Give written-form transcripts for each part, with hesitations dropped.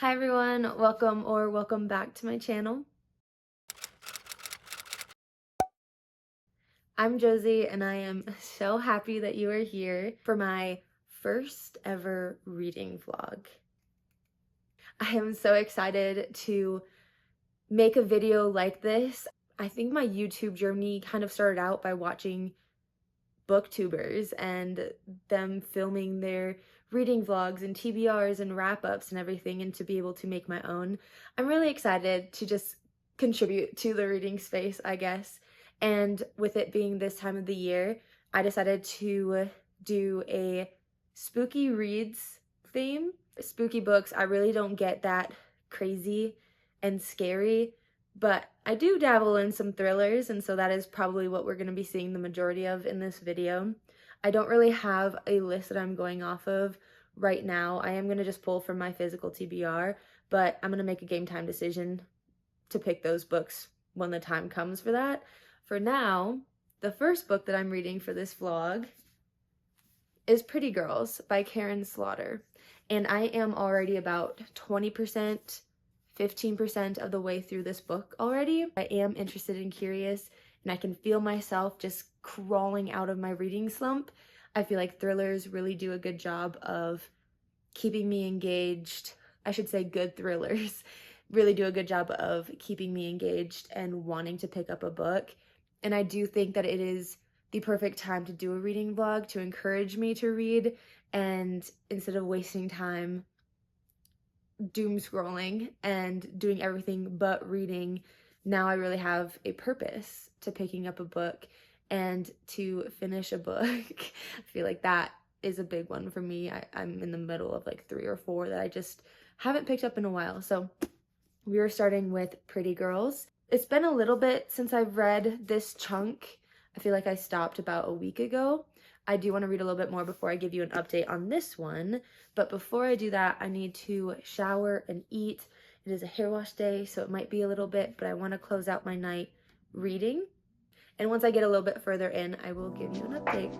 Hi everyone, welcome back to my channel. I'm Josie and I am so happy that you are here for my first ever reading vlog. I am so excited to make a video like this. I think my YouTube journey kind of started out by watching booktubers and them filming their reading vlogs and TBRs and wrap-ups and everything, and to be able to make my own. I'm really excited to just contribute to the reading space, I guess. And with it being this time of the year, I decided to do a spooky reads theme. Spooky books, I really don't get that crazy and scary, but I do dabble in some thrillers, and so that is probably what we're going to be seeing the majority of in this video. I don't really have a list that I'm going off of right now. I am going to just pull from my physical TBR, but I'm going to make a game time decision to pick those books when the time comes for that. For now, the first book that I'm reading for this vlog is Pretty Girls by Karen Slaughter, and I am already about 20%, 15% of the way through this book already. I am interested and curious, and I can feel myself just crawling out of my reading slump. I feel like thrillers really do a good job of keeping me engaged. I should say good thrillers really do a good job of keeping me engaged and wanting to pick up a book. And I do think that it is the perfect time to do a reading vlog to encourage me to read, and instead of wasting time doom scrolling and doing everything but reading, now I really have a purpose to picking up a book and to finish a book. I feel like that is a big one for me. I'm in the middle of like 3 or 4 that I just haven't picked up in a while. So we are starting with Pretty Girls. It's been a little bit since I've read this chunk. I feel like I stopped about a week ago. I do want to read a little bit more before I give you an update on this one. But before I do that, I need to shower and eat. It is a hair wash day, so it might be a little bit, but I want to close out my night reading. And once I get a little bit further in, I will give you an update.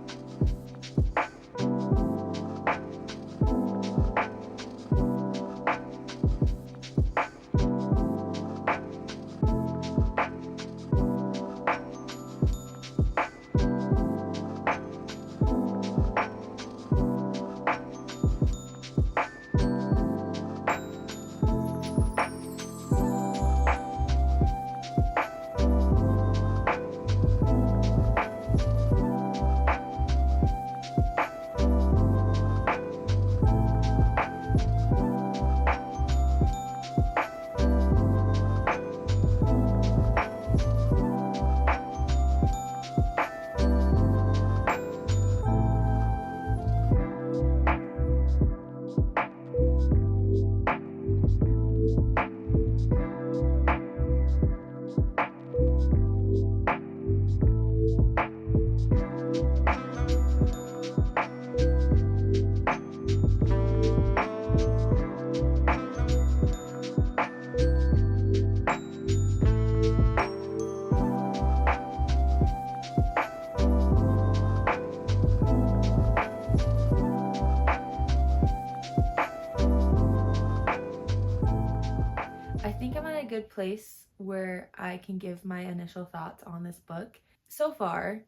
I think I'm at a good place where I can give my initial thoughts on this book. So far,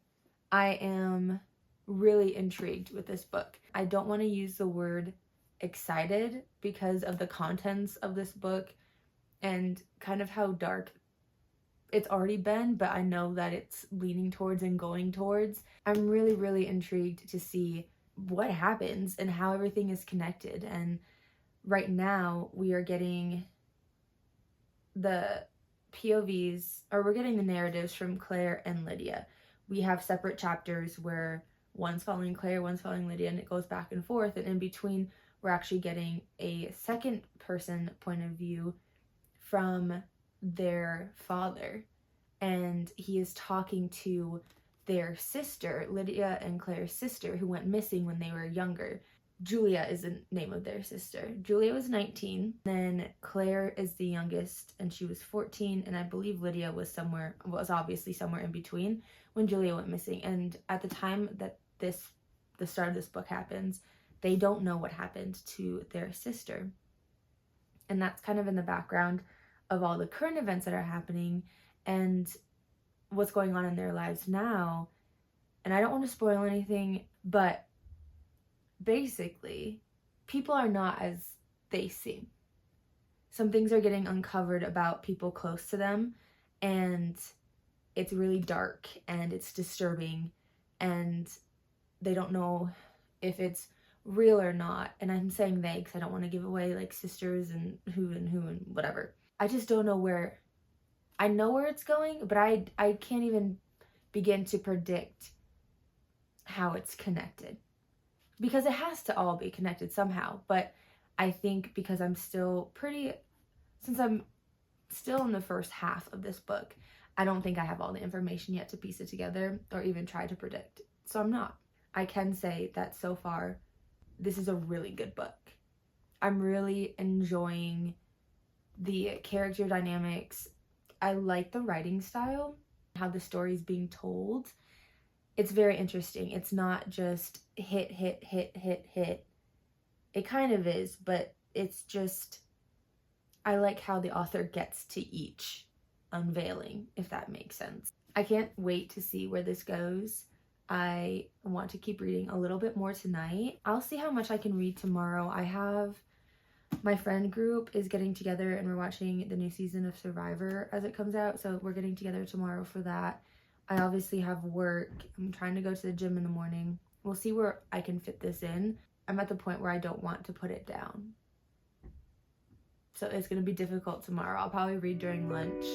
I am really intrigued with this book. I don't want to use the word excited because of the contents of this book and kind of how dark it's already been, but I know that it's leaning towards and going towards. I'm really intrigued to see what happens and how everything is connected. And right now we are getting the POVs, or we're getting the narratives from Claire and Lydia. We have separate chapters where one's following Claire, one's following Lydia, and it goes back and forth. And in between, we're actually getting a second person point of view from their father. And he is talking to their sister, Lydia and Claire's sister, who went missing when they were younger. Julia is the name of their sister. Julia was 19, then Claire is the youngest, and she was 14, and I believe Lydia was obviously somewhere in between when Julia went missing. And at the time that the start of this book happens, they don't know what happened to their sister. And that's kind of in the background of all the current events that are happening and what's going on in their lives now. And I don't want to spoil anything, but basically, people are not as they seem. Some things are getting uncovered about people close to them, and it's really dark and it's disturbing, and they don't know if it's real or not. And I'm saying they because I don't want to give away like sisters and who and whatever. I just don't know where. I know where it's going, but I can't even begin to predict how it's connected, because it has to all be connected somehow. But I think because since I'm still in the first half of this book, I don't think I have all the information yet to piece it together or even try to predict. So I'm not. I can say that so far, this is a really good book. I'm really enjoying the character dynamics. I like the writing style, how the story is being told. It's very interesting. It's not just hit. It kind of is, but it's just, I like how the author gets to each unveiling, if that makes sense. I can't wait to see where this goes. I want to keep reading a little bit more tonight. I'll see how much I can read tomorrow. My friend group is getting together and we're watching the new season of Survivor as it comes out. So we're getting together tomorrow for that. I obviously have work. I'm trying to go to the gym in the morning. We'll see where I can fit this in. I'm at the point where I don't want to put it down. So it's going to be difficult tomorrow. I'll probably read during lunch.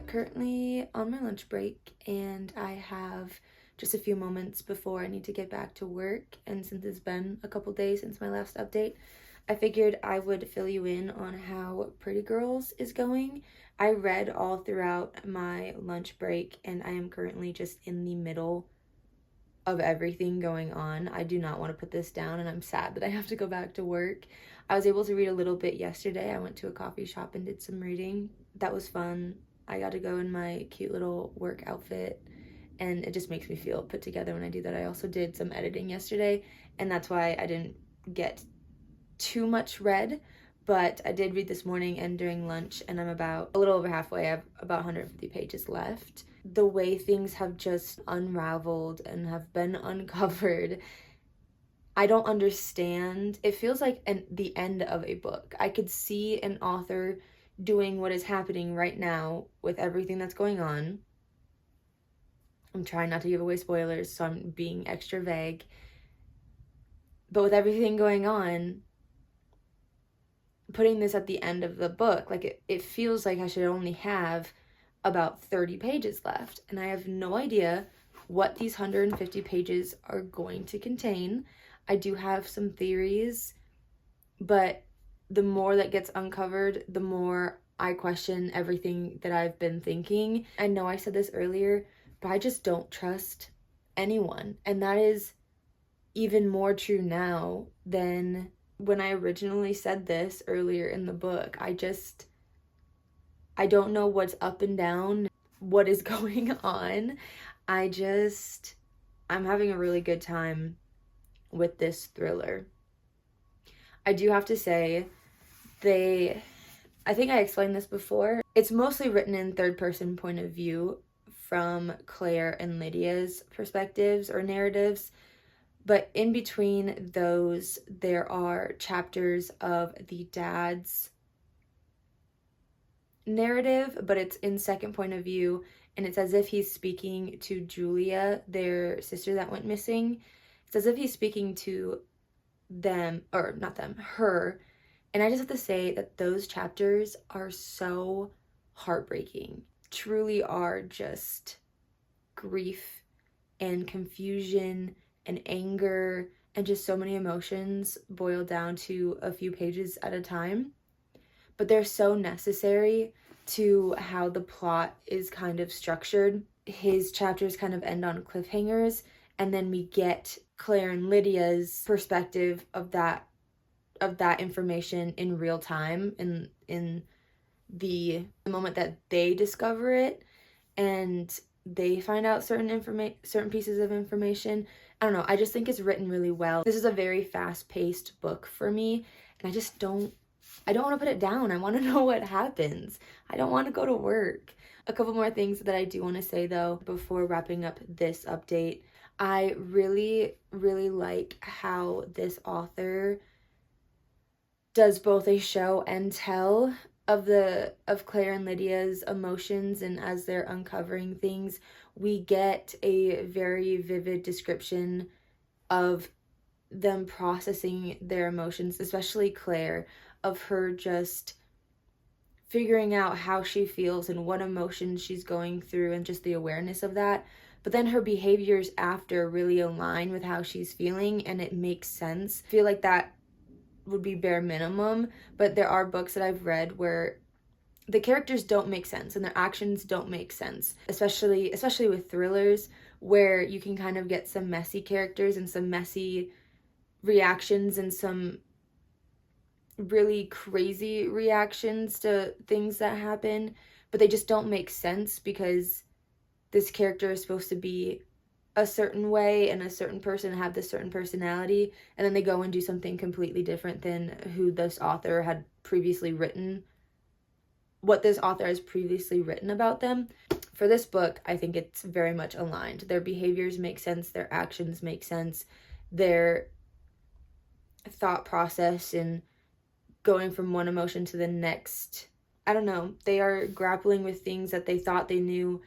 Currently on my lunch break, and I have just a few moments before I need to get back to work. And since it's been a couple days since my last update, I figured I would fill you in on how Pretty Girls is going. I read all throughout my lunch break, and I am currently just in the middle of everything going on. I do not want to put this down, and I'm sad that I have to go back to work. I was able to read a little bit yesterday. I went to a coffee shop and did some reading. That was fun. I got to go in my cute little work outfit, and it just makes me feel put together when I do that. I also did some editing yesterday, and that's why I didn't get too much read, but I did read this morning and during lunch, and I'm about a little over halfway. I have about 150 pages left. The way things have just unraveled and have been uncovered, I don't understand. It feels like the end of a book. I could see an author doing what is happening right now with everything that's going on, I'm trying not to give away spoilers, so I'm being extra vague. But with everything going on, putting this at the end of the book, like it feels like I should only have about 30 pages left. And I have no idea what these 150 pages are going to contain. I do have some theories, but the more that gets uncovered, the more I question everything that I've been thinking. I know I said this earlier, but I just don't trust anyone. And that is even more true now than when I originally said this earlier in the book. I don't know what's up and down, what is going on. I'm having a really good time with this thriller. I do have to say, I think I explained this before. It's mostly written in third-person point of view from Claire and Lydia's perspectives or narratives. But in between those, there are chapters of the dad's narrative, but it's in second point of view, and it's as if he's speaking to Julia, their sister that went missing. It's as if he's speaking to them, or not them, her. And I just have to say that those chapters are so heartbreaking. Truly are just grief and confusion and anger and just so many emotions boiled down to a few pages at a time. But they're so necessary to how the plot is kind of structured. His chapters kind of end on cliffhangers, and then we get Claire and Lydia's perspective of that information in real time, in the moment that they discover it and they find out certain pieces of information. I don't know, I just think it's written really well. This is a very fast-paced book for me, and I don't want to put it down. I want to know what happens. I don't want to go to work. A couple more things that I do want to say though before wrapping up this update. I really, really like how this author does both a show and tell of Claire and Lydia's emotions, and as they're uncovering things, we get a very vivid description of them processing their emotions, especially Claire, of her just figuring out how she feels and what emotions she's going through and just the awareness of that. But then her behaviors after really align with how she's feeling, and it makes sense. I feel like that would be bare minimum, but there are books that I've read where the characters don't make sense and their actions don't make sense, especially with thrillers, where you can kind of get some messy characters and some messy reactions and some really crazy reactions to things that happen, but they just don't make sense because this character is supposed to be a certain way and a certain person have this certain personality, and then they go and do something completely different than who this author had previously written, what this author has previously written about them. For this book, I think it's very much aligned. Their behaviors make sense, their actions make sense, their thought process and going from one emotion to the next. I don't know, they are grappling with things that they thought they knew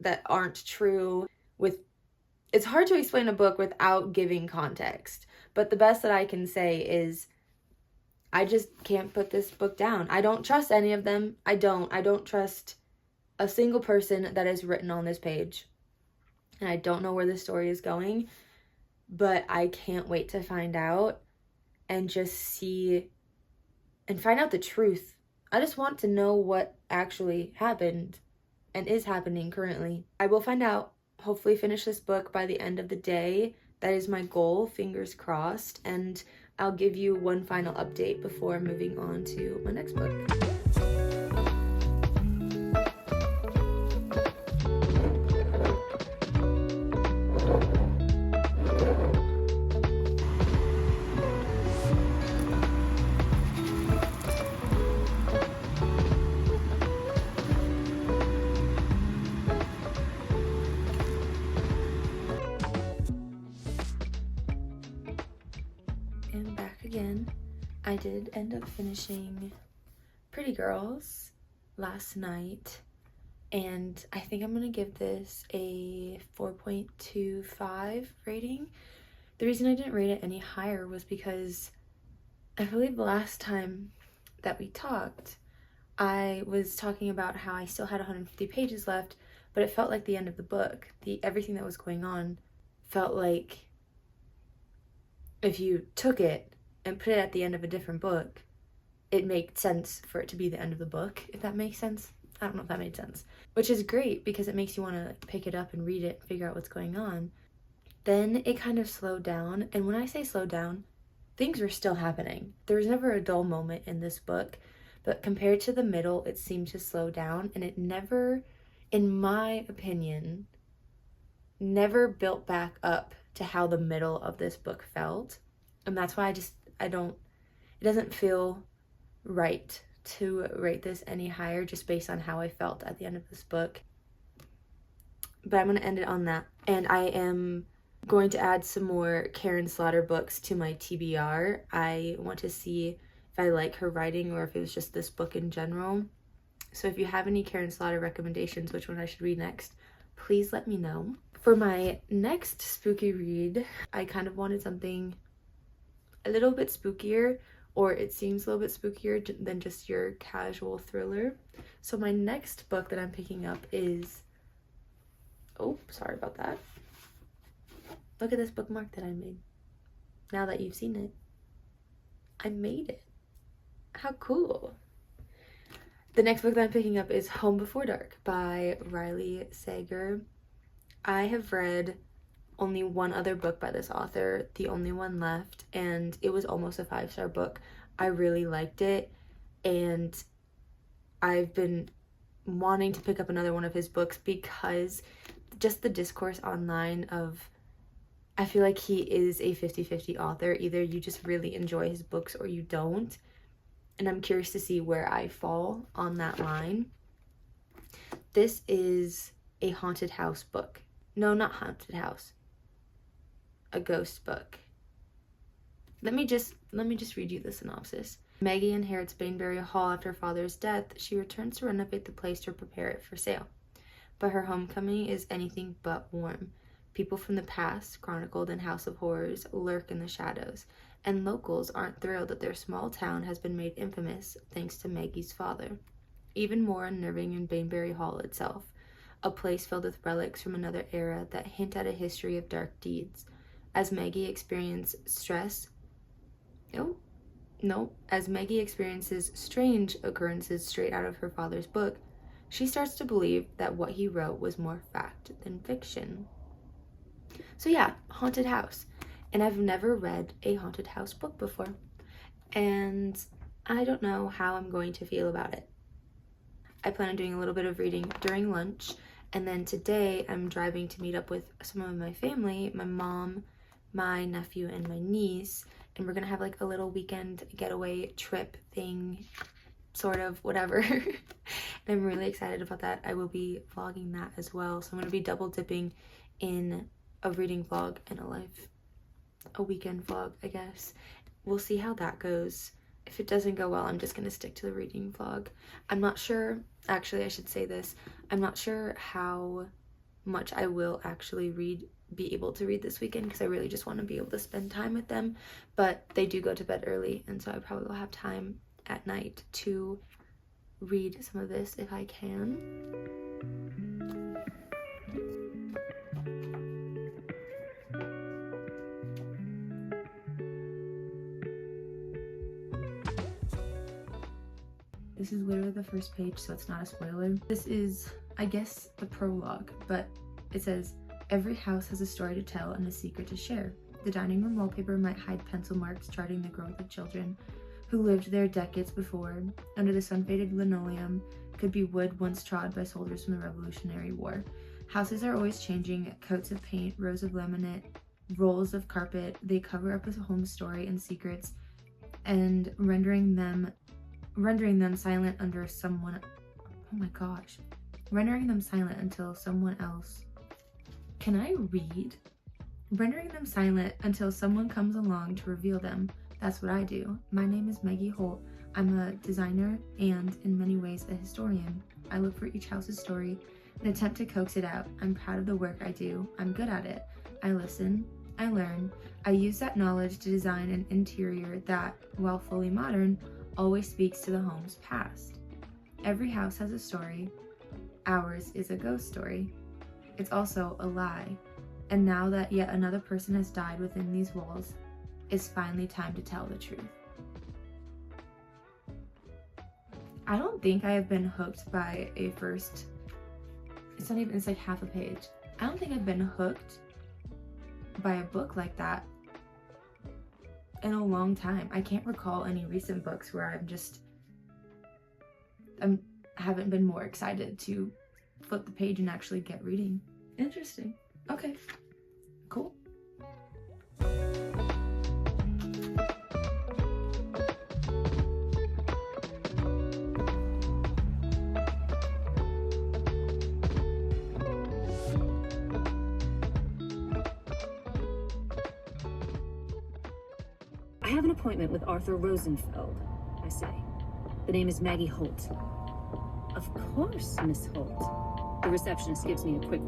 that aren't true. It's hard to explain a book without giving context, but the best that I can say is I just can't put this book down. I don't trust any of them. I don't trust a single person that is written on this page, and I don't know where this story is going, but I can't wait to find out and just see and find out the truth. I just want to know what actually happened and is happening currently. I will find out, hopefully finish this book by the end of the day. That is my goal, fingers crossed, and I'll give you one final update before moving on to my next book. And back again. I did end up finishing Pretty Girls last night. and I think I'm gonna give this a 4.25 rating. The reason I didn't rate it any higher was because I believe the last time that we talked, I was talking about how I still had 150 pages left, but it felt like the end of the book. Everything that was going on felt like if you took it and put it at the end of a different book, it made sense for it to be the end of the book, if that makes sense. I don't know if that made sense. Which is great because it makes you want to pick it up and read it, figure out what's going on. Then it kind of slowed down, and when I say slow down, things were still happening. There was never a dull moment in this book, but compared to the middle, it seemed to slow down, and it never, in my opinion, never built back up to how the middle of this book felt. And that's why it doesn't feel right to rate this any higher just based on how I felt at the end of this book. But I'm going to end it on that. And I am going to add some more Karen Slaughter books to my TBR. I want to see if I like her writing or if it was just this book in general. So if you have any Karen Slaughter recommendations, which one I should read next, please let me know. For my next spooky read, I kind of wanted something a little bit spookier, or it seems a little bit spookier than just your casual thriller. So my next book that I'm picking up is, oh, sorry about that. Look at this bookmark that I made. Now that you've seen it, I made it. How cool. The next book that I'm picking up is Home Before Dark by Riley Sager. I have read only one other book by this author, the only one left, and it was almost a 5-star book. I really liked it, and I've been wanting to pick up another one of his books because just the discourse online of, I feel like he is a 50-50 author. Either you just really enjoy his books or you don't. And I'm curious to see where I fall on that line. This is a haunted house book. No, not haunted house. A ghost book. Let me just read you the synopsis. Maggie inherits Bainbury Hall after her father's death. She returns to renovate the place to prepare it for sale. But her homecoming is anything but warm. People from the past, chronicled in House of Horrors, lurk in the shadows, and locals aren't thrilled that their small town has been made infamous thanks to Maggie's father. Even more unnerving in Bainbury Hall itself, a place filled with relics from another era that hint at a history of dark deeds. As Maggie experiences strange occurrences straight out of her father's book, she starts to believe that what he wrote was more fact than fiction. So yeah, haunted house. And I've never read a haunted house book before. And I don't know how I'm going to feel about it. I plan on doing a little bit of reading during lunch. And then today I'm driving to meet up with some of my family, my mom, my nephew, and my niece. And we're going to have like a little weekend getaway trip thing, sort of, whatever. And I'm really excited about that. I will be vlogging that as well. So I'm going to be double dipping in a reading vlog and a weekend vlog, I guess. We'll see how that goes. If it doesn't go well, I'm just gonna stick to the reading vlog. I'm not sure, actually I should say this, I'm not sure how much I will actually be able to read this weekend, because I really just want to be able to spend time with them, but they do go to bed early, and so I probably will have time at night to read some of this if I can. This is literally the first page, so it's not a spoiler. This is, I guess, the prologue, but it says, every house has a story to tell and a secret to share. The dining room wallpaper might hide pencil marks charting the growth of children who lived there decades before. Under the sun-faded linoleum could be wood once trod by soldiers from the Revolutionary War. Houses are always changing, coats of paint, rows of laminate, rolls of carpet. They cover up a home story and secrets, and rendering them silent under someone, rendering them silent until someone else, can I read? Rendering them silent until someone comes along to reveal them. That's what I do. My name is Maggie Holt. I'm a designer and, in many ways, a historian. I look for each house's story and attempt to coax it out. I'm proud of the work I do. I'm good at it. I listen. I learn. I use that knowledge to design an interior that, while fully modern, always speaks to the home's past. Every house has a story. Ours is a ghost story. It's also a lie. And now that yet another person has died within these walls, it's finally time to tell the truth. I don't think I have been hooked by a first, it's not even, it's like half a page. I don't think I've been hooked by a book like that in a long time. I can't recall any recent books where I haven't been more excited to flip the page and actually get reading. Interesting. Okay, cool. I have an appointment with Arthur Rosenfeld, I say. The name is Maggie Holt. Of course, Miss Holt. The receptionist gives me a quick...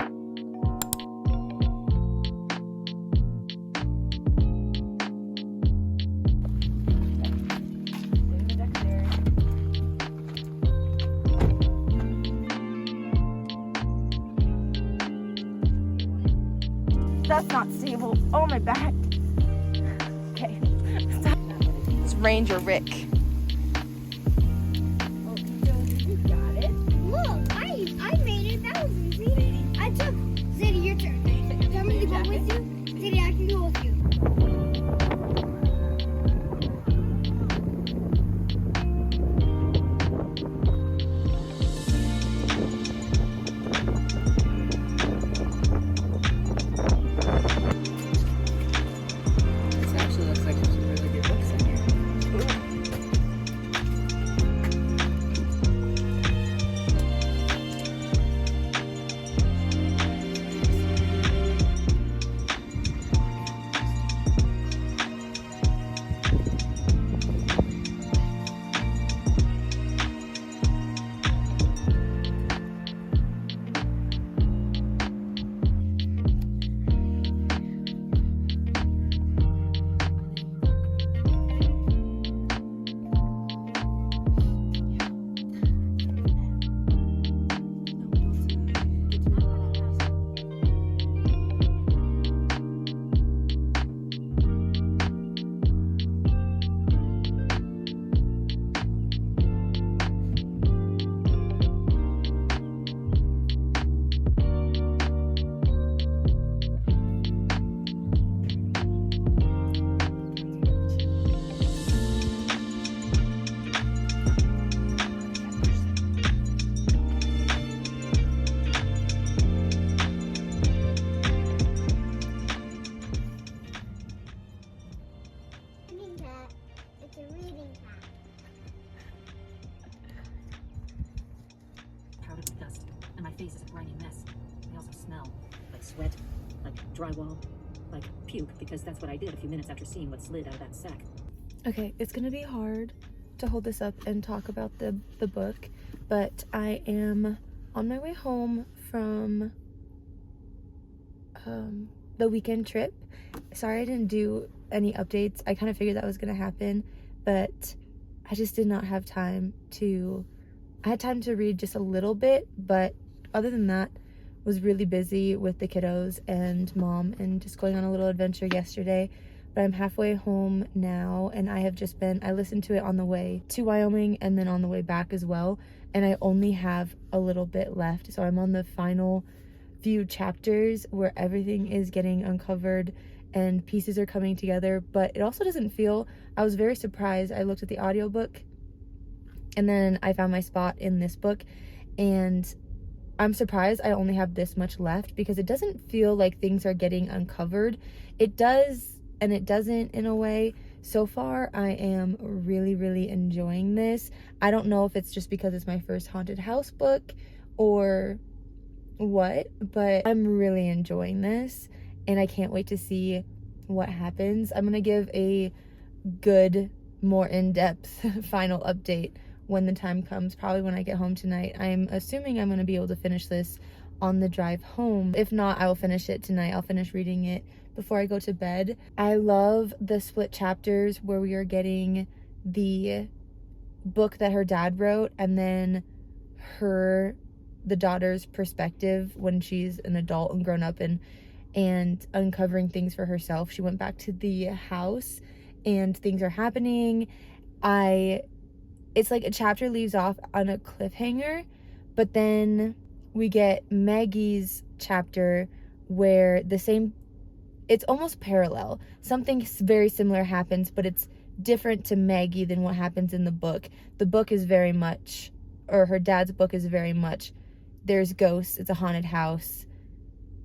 That's not stable. Oh, my back. Okay. It's Ranger Rick. Oh, Josie, you got it. Look, I made it. That was easy. I took. Zadie, your turn. Do you want me to go with you? Zadie, I can go with you. Powdered with dust, and my face is a grimy mess. I also smell like sweat, like drywall, like puke, because that's what I did a few minutes after seeing what slid out of that sack. Okay, it's gonna be hard to hold this up and talk about the book, but I am on my way home from the weekend trip. Sorry I didn't do any updates. I kind of figured that was gonna happen, but I just did not have time to, I had time to read just a little bit, but other than that, was really busy with the kiddos and mom and just going on a little adventure yesterday. But I'm halfway home now, and I listened to it on the way to Wyoming and then on the way back as well, and I only have a little bit left. So I'm on the final few chapters where everything is getting uncovered and pieces are coming together, but it also doesn't feel, I was very surprised. I looked at the audiobook and then I found my spot in this book, and I'm surprised I only have this much left because it doesn't feel like things are getting uncovered. It does and it doesn't in a way. So far, I am really, really enjoying this. I don't know if it's just because it's my first haunted house book or what, but I'm really enjoying this and I can't wait to see what happens. I'm gonna give a good, more in-depth final update when the time comes, probably when I get home tonight. I'm assuming I'm going to be able to finish this on the drive home. If not, I will finish it tonight. I'll finish reading it before I go to bed. I love the split chapters where we are getting the book that her dad wrote and then the daughter's perspective when she's an adult and grown up and uncovering things for herself. She went back to the house and things are happening. It's like a chapter leaves off on a cliffhanger, but then we get Maggie's chapter where it's almost parallel. Something very similar happens, but it's different to Maggie than what happens in the book. The book is very much, or her dad's book is very much, there's ghosts, it's a haunted house,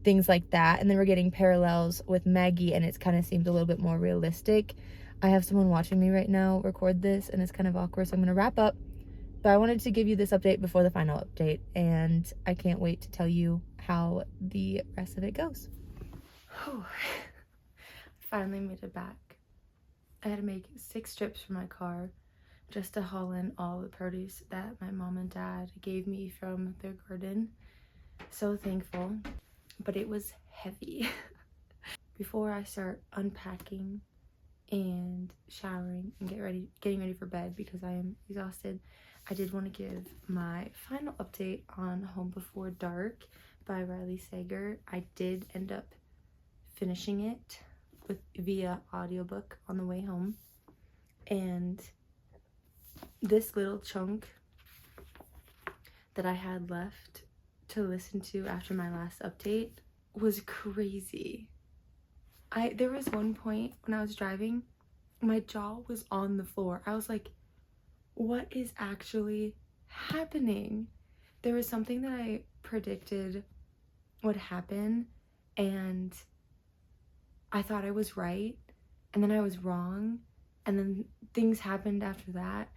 things like that. And then we're getting parallels with Maggie, and it kind of seems a little bit more realistic. I have someone watching me right now record this, and it's kind of awkward, so I'm going to wrap up. But I wanted to give you this update before the final update, and I can't wait to tell you how the rest of it goes. Finally made it back. I had to make 6 trips for my car just to haul in all the produce that my mom and dad gave me from their garden. So thankful, but it was heavy. Before I start unpacking and showering and getting ready for bed because I am exhausted, I did want to give my final update on Home Before Dark by Riley Sager. I did end up finishing it via audiobook on the way home, and this little chunk that I had left to listen to after my last update was crazy. There was one point when I was driving, my jaw was on the floor. I was like, what is actually happening? There was something that I predicted would happen, and I thought I was right, and then I was wrong, and then things happened after that,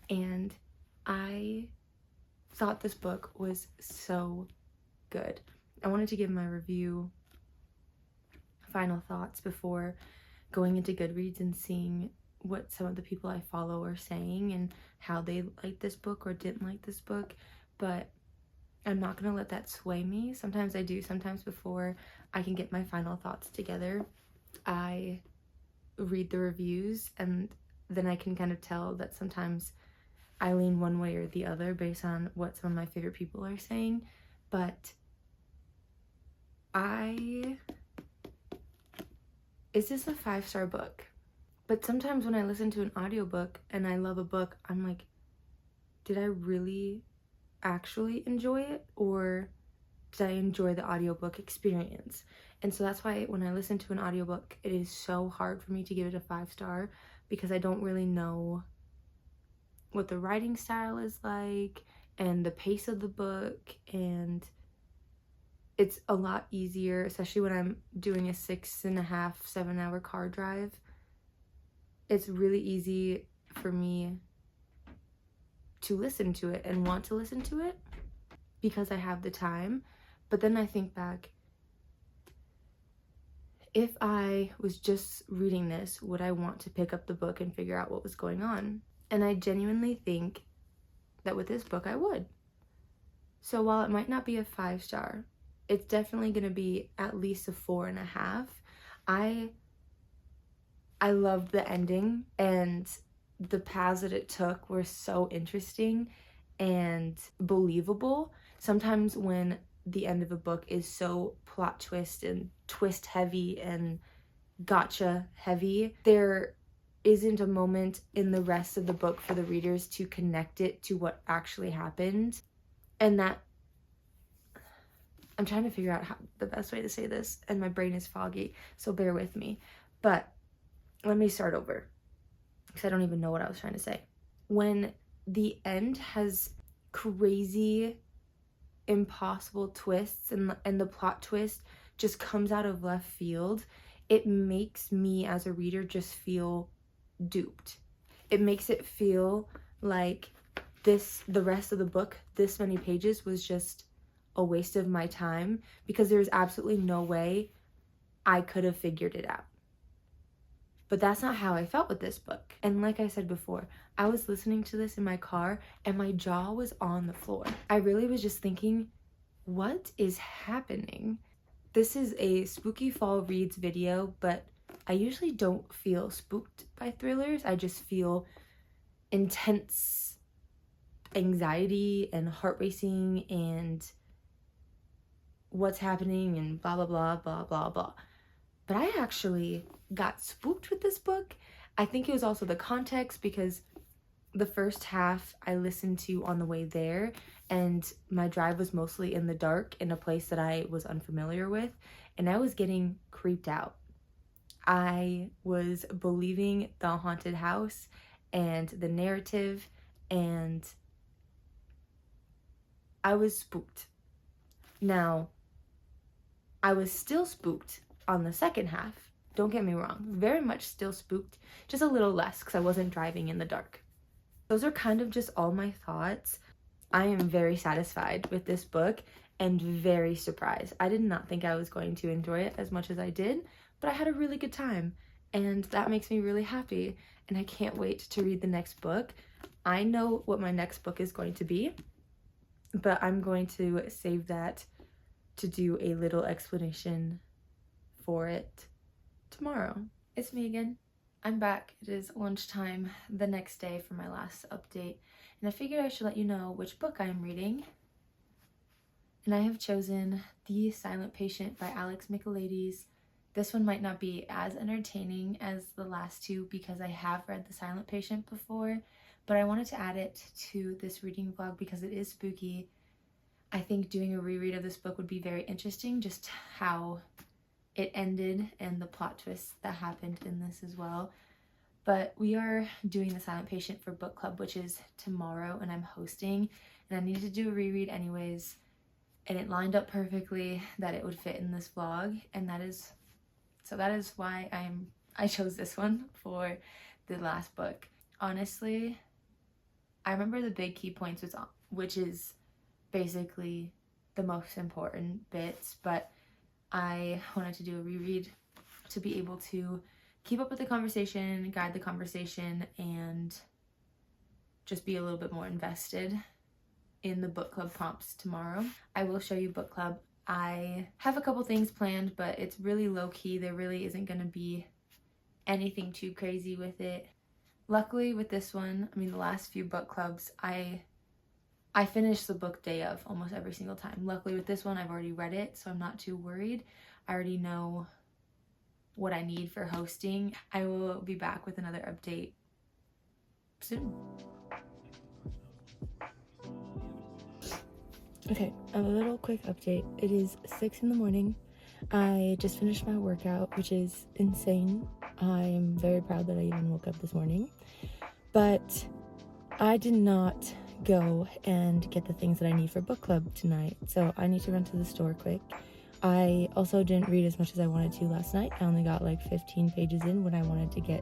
and I thought this book was so good. I wanted to give my review final thoughts before going into Goodreads and seeing what some of the people I follow are saying and how they liked this book or didn't like this book, but I'm not gonna let that sway me. Sometimes I do. Sometimes before I can get my final thoughts together, I read the reviews, and then I can kind of tell that sometimes I lean one way or the other based on what some of my favorite people are saying. But is this a 5-star book? But sometimes when I listen to an audiobook and I love a book, I'm like, did I really actually enjoy it, or did I enjoy the audiobook experience? And so that's why when I listen to an audiobook, it is so hard for me to give it a 5-star, because I don't really know what the writing style is like and the pace of the book, and it's a lot easier, especially when I'm doing a 6.5, 7-hour car drive. It's really easy for me to listen to it and want to listen to it because I have the time. But then I think back, if I was just reading this, would I want to pick up the book and figure out what was going on? And I genuinely think that with this book I would. So while it might not be a 5-star, it's definitely going to be at least a 4.5. I loved the ending, and the paths that it took were so interesting and believable. Sometimes when the end of a book is so plot twist and twist heavy and gotcha heavy, there isn't a moment in the rest of the book for the readers to connect it to what actually happened. And that, I'm trying to figure out the best way to say this, and my brain is foggy, so bear with me. But let me start over, because I don't even know what I was trying to say. When the end has crazy, impossible twists, and the plot twist just comes out of left field, it makes me as a reader just feel duped. It makes it feel like the rest of the book, this many pages, was just a waste of my time, because there's absolutely no way I could have figured it out. But that's not how I felt with this book. And like I said before, I was listening to this in my car and my jaw was on the floor. I really was just thinking, what is happening? This is a spooky fall reads video, but I usually don't feel spooked by thrillers. I just feel intense anxiety and heart racing and what's happening and blah, blah, blah, blah, blah, blah. But I actually got spooked with this book. I think it was also the context, because the first half I listened to on the way there, and my drive was mostly in the dark in a place that I was unfamiliar with, and I was getting creeped out. I was believing the haunted house and the narrative, and I was spooked. Now, I was still spooked on the second half. Don't get me wrong, very much still spooked, just a little less because I wasn't driving in the dark. Those are kind of just all my thoughts. I am very satisfied with this book and very surprised. I did not think I was going to enjoy it as much as I did, but I had a really good time, and that makes me really happy, and I can't wait to read the next book. I know what my next book is going to be, but I'm going to save that to do a little explanation for it tomorrow. It's me again. I'm back. It is lunchtime the next day for my last update, and I figured I should let you know which book I am reading. And I have chosen The Silent Patient by Alex Michaelides. This one might not be as entertaining as the last two because I have read The Silent Patient before, but I wanted to add it to this reading vlog because it is spooky. I think doing a reread of this book would be very interesting, just how it ended and the plot twists that happened in this as well. But we are doing The Silent Patient for book club, which is tomorrow, and I'm hosting, and I needed to do a reread anyways, and it lined up perfectly that it would fit in this vlog, and that is why I chose this one for the last book. Honestly, I remember the big key points, which is basically the most important bits, but I wanted to do a reread to be able to keep up with the conversation, guide the conversation, and just be a little bit more invested in the book club prompts tomorrow. I will show you book club. I have a couple things planned, but it's really low-key. There really isn't going to be anything too crazy with it. Luckily with this one, I mean the last few book clubs, I finished the book day of almost every single time. Luckily with this one, I've already read it, so I'm not too worried. I already know what I need for hosting. I will be back with another update soon. Okay, a little quick update. It is 6 in the morning. I just finished my workout, which is insane. I'm very proud that I even woke up this morning. But I did not go and get the things that I need for book club tonight, so I need to run to the store quick. I also didn't read as much as I wanted to last night. I only got like 15 pages in when I wanted to get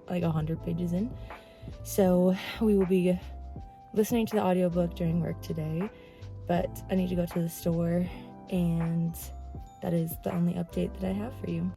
like 100 pages in. So we will be listening to the audiobook during work today, but I need to go to the store, and that is the only update that I have for you.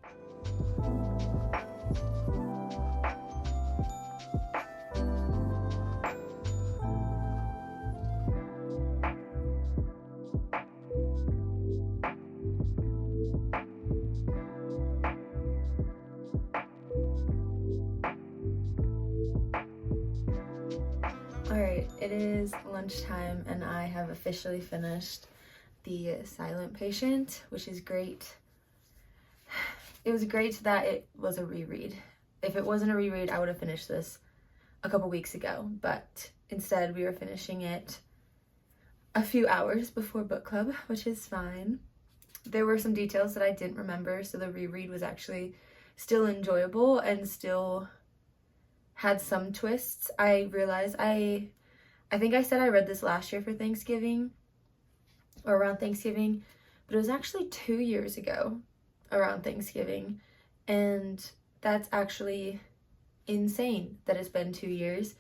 Alright, it is lunchtime and I have officially finished The Silent Patient, which is great. It was great that it was a reread. If it wasn't a reread, I would have finished this a couple weeks ago, but instead we were finishing it a few hours before book club, which is fine. There were some details that I didn't remember, so the reread was actually still enjoyable and still had some twists. I realized I think I said I read this last year for Thanksgiving, or around Thanksgiving, but it was actually 2 years ago around Thanksgiving, and that's actually insane that it's been 2 years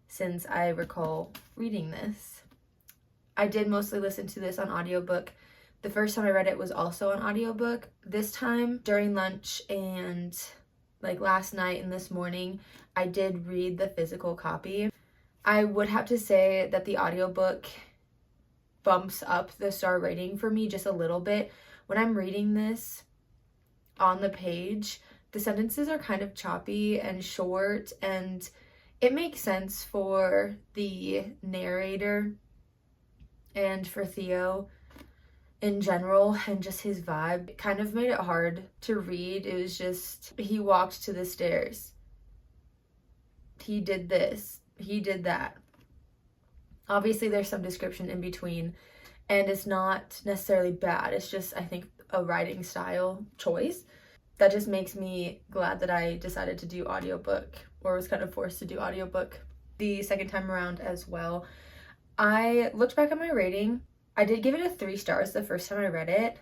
since I recall reading this. I did mostly listen to this on audiobook. The first time I read it was also on audiobook. This time during lunch and like last night and this morning, I did read the physical copy. I would have to say that the audiobook bumps up the star rating for me just a little bit. When I'm reading this on the page, the sentences are kind of choppy and short, and it makes sense for the narrator and for Theo in general, and just his vibe. It kind of made it hard to read. It was just, he walked to the stairs, he did this, he did that. Obviously there's some description in between, and it's not necessarily bad. It's just, I think, a writing style choice that just makes me glad that I decided to do audiobook, or was kind of forced to do audiobook the second time around as well. I looked back at my rating. I did give it a 3 stars the first time I read it.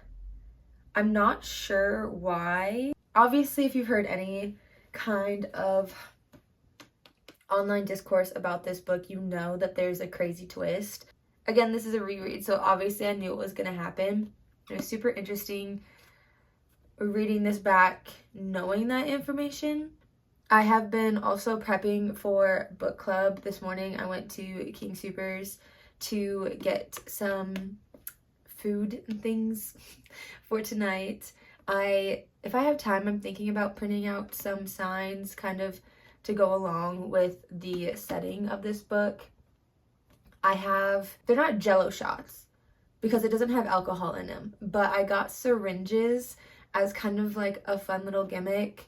I'm not sure why. Obviously, if you've heard any kind of online discourse about this book, you know that there's a crazy twist. Again, this is a reread, so obviously I knew it was going to happen. It was super interesting reading this back, knowing that information. I have been also prepping for book club. This morning I went to King Soopers to get some food and things for tonight. If I have time, I'm thinking about printing out some signs kind of to go along with the setting of this book. They're not Jello shots because it doesn't have alcohol in them, but I got syringes as kind of like a fun little gimmick,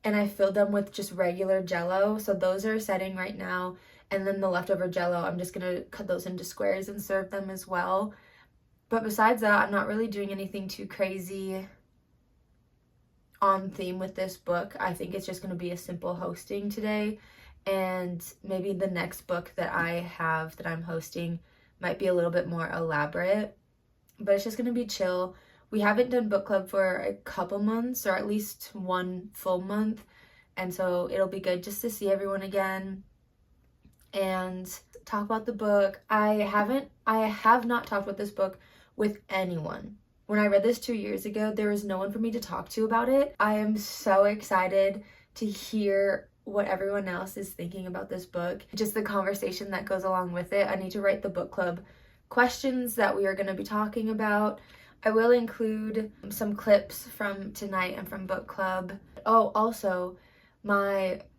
and I filled them with just regular Jello. So those are setting right now, and then the leftover Jello, I'm just gonna cut those into squares and serve them as well. But besides that, I'm not really doing anything too crazy on theme with this book. I think it's just gonna be a simple hosting today, and maybe the next book that I'm hosting might be a little bit more elaborate, but it's just gonna be chill. We haven't done book club for a couple months, or at least 1 full month, and so it'll be good just to see everyone again and talk about the book. I have not talked about this book with anyone. When I read this 2 years ago, there was no one for me to talk to about it. I am so excited to hear what everyone else is thinking about this book, just the conversation that goes along with it. I need to write the book club questions that we are going to be talking about. I will include some clips from tonight and from book club. Oh, also,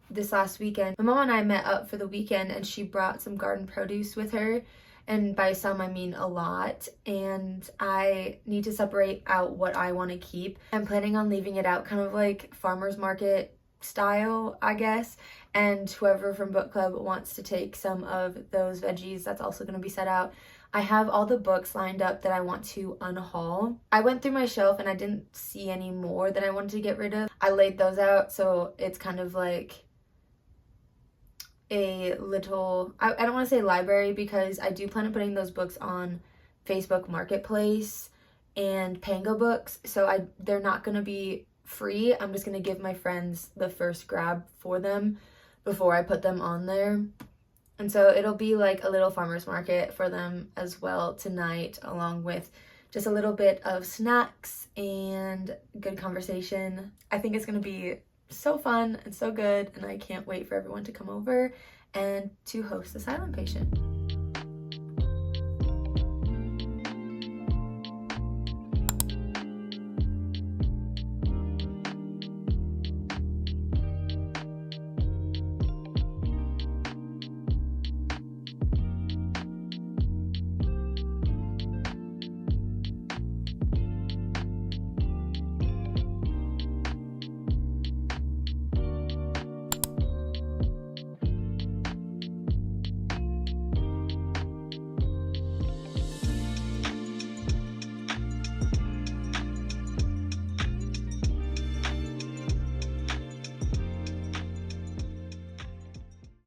this last weekend, my mom and I met up for the weekend, and she brought some garden produce with her. And by some, I mean a lot. And I need to separate out what I want to keep. I'm planning on leaving it out kind of like farmer's market style, I guess. And whoever from book club wants to take some of those veggies, that's also going to be set out. I have all the books lined up that I want to unhaul. I went through my shelf and I didn't see any more that I wanted to get rid of. I laid those out, so it's kind of like a little, I don't want to say library, because I do plan on putting those books on Facebook Marketplace and Pango Books, so they're not going to be free. I'm just going to give my friends the first grab for them before I put them on there. And so it'll be like a little farmer's market for them as well tonight, along with just a little bit of snacks and good conversation. I think it's going to be so fun and so good, and I can't wait for everyone to come over and to host the silent patient.